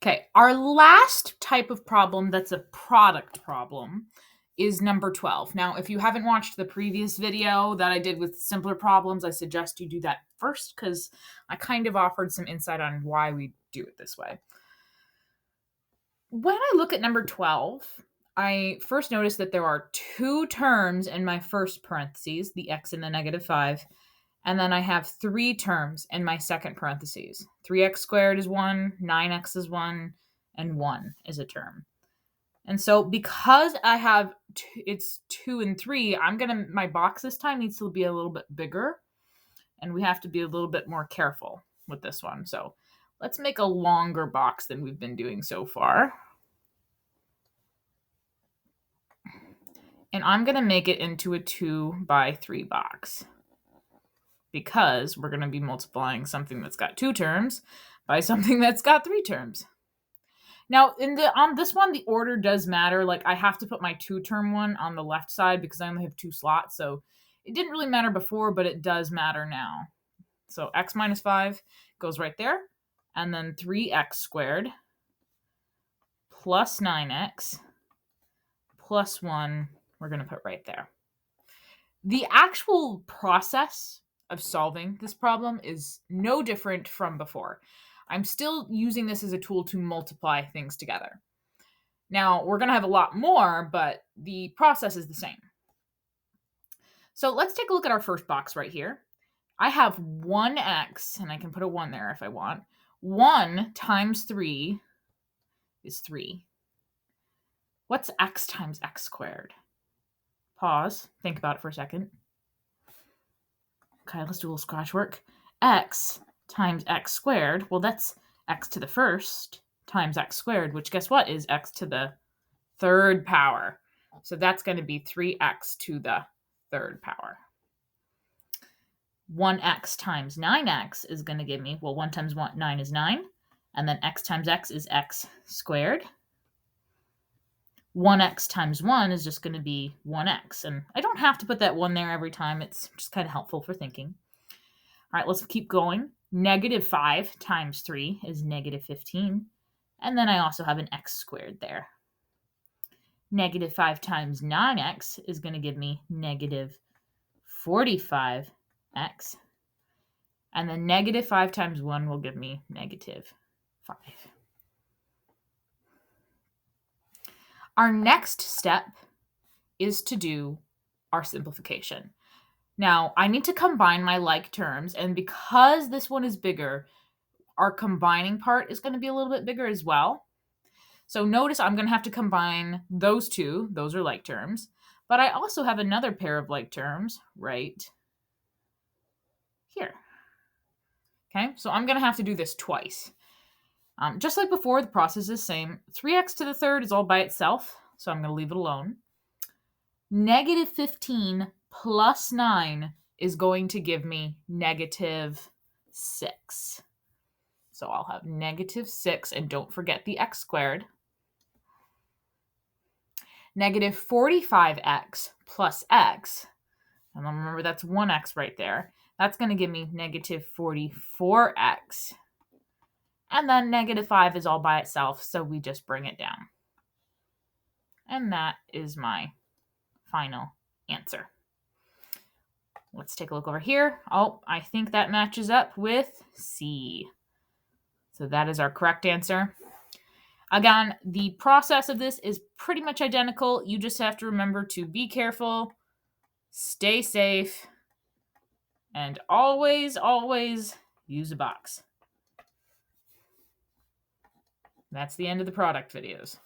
Okay, our last type of problem that's a product problem is number 12. Now, if you haven't watched the previous video that I did with simpler problems, I suggest you do that first because I kind of offered some insight on why we do it this way. When I look at number 12, I first notice that there are two terms in my first parentheses, the x and the -5, and then I have three terms in my second parentheses. 3x squared is 1, 9x is 1, and 1 is a term. And so because I have it's 2 and 3, my box this time needs to be a little bit bigger, and we have to be a little bit more careful with this one. So let's make a longer box than we've been doing so far. And I'm going to make it into a 2 by 3 box because we're going to be multiplying something that's got 2 terms by something that's got 3 terms. Now, on this one, the order does matter. Like, I have to put my 2-term one on the left side because I only have 2 slots. So it didn't really matter before, but it does matter now. So x minus 5 goes right there. And then 3x squared plus 9x plus 1, we're going to put right there. The actual process of solving this problem is no different from before. I'm still using this as a tool to multiply things together. Now, we're going to have a lot more, but the process is the same. So let's take a look at our first box right here. I have 1x, and I can put a 1 there if I want. 1 times 3 is 3. What's x times x squared? Pause. Think about it for a second. Okay, let's do a little scratch work. X times x squared, well, that's x to the first times x squared, which guess what is x to the third power. So that's going to be 3x to the third power. 1x times 9x is going to give me, well, 1 times 9 is 9, and then x times x is x squared. 1x times 1 is just going to be 1x, and I don't have to put that 1 there every time. It's just kind of helpful for thinking. All right, let's keep going. -5 times 3 is -15. And then I also have an x squared there. -5 times 9x is going to give me -45x. And then -5 times 1 will give me -5. Our next step is to do our simplification. Now, I need to combine my like terms, and because this one is bigger, our combining part is going to be a little bit bigger as well. So notice I'm going to have to combine those two. Those are like terms. But I also have another pair of like terms right here. Okay, so I'm going to have to do this twice. Just like before, the process is the same. 3x to the third is all by itself, so I'm going to leave it alone. -15 plus 9 is going to give me -6. So I'll have -6, and don't forget the x squared. -45x plus x, and remember that's 1x right there. That's going to give me -44x. And then -5 is all by itself, so we just bring it down. And that is my final answer. Let's take a look over here. Oh, I think that matches up with C. So that is our correct answer. Again, the process of this is pretty much identical. You just have to remember to be careful, stay safe, and always, always use a box. That's the end of the product videos.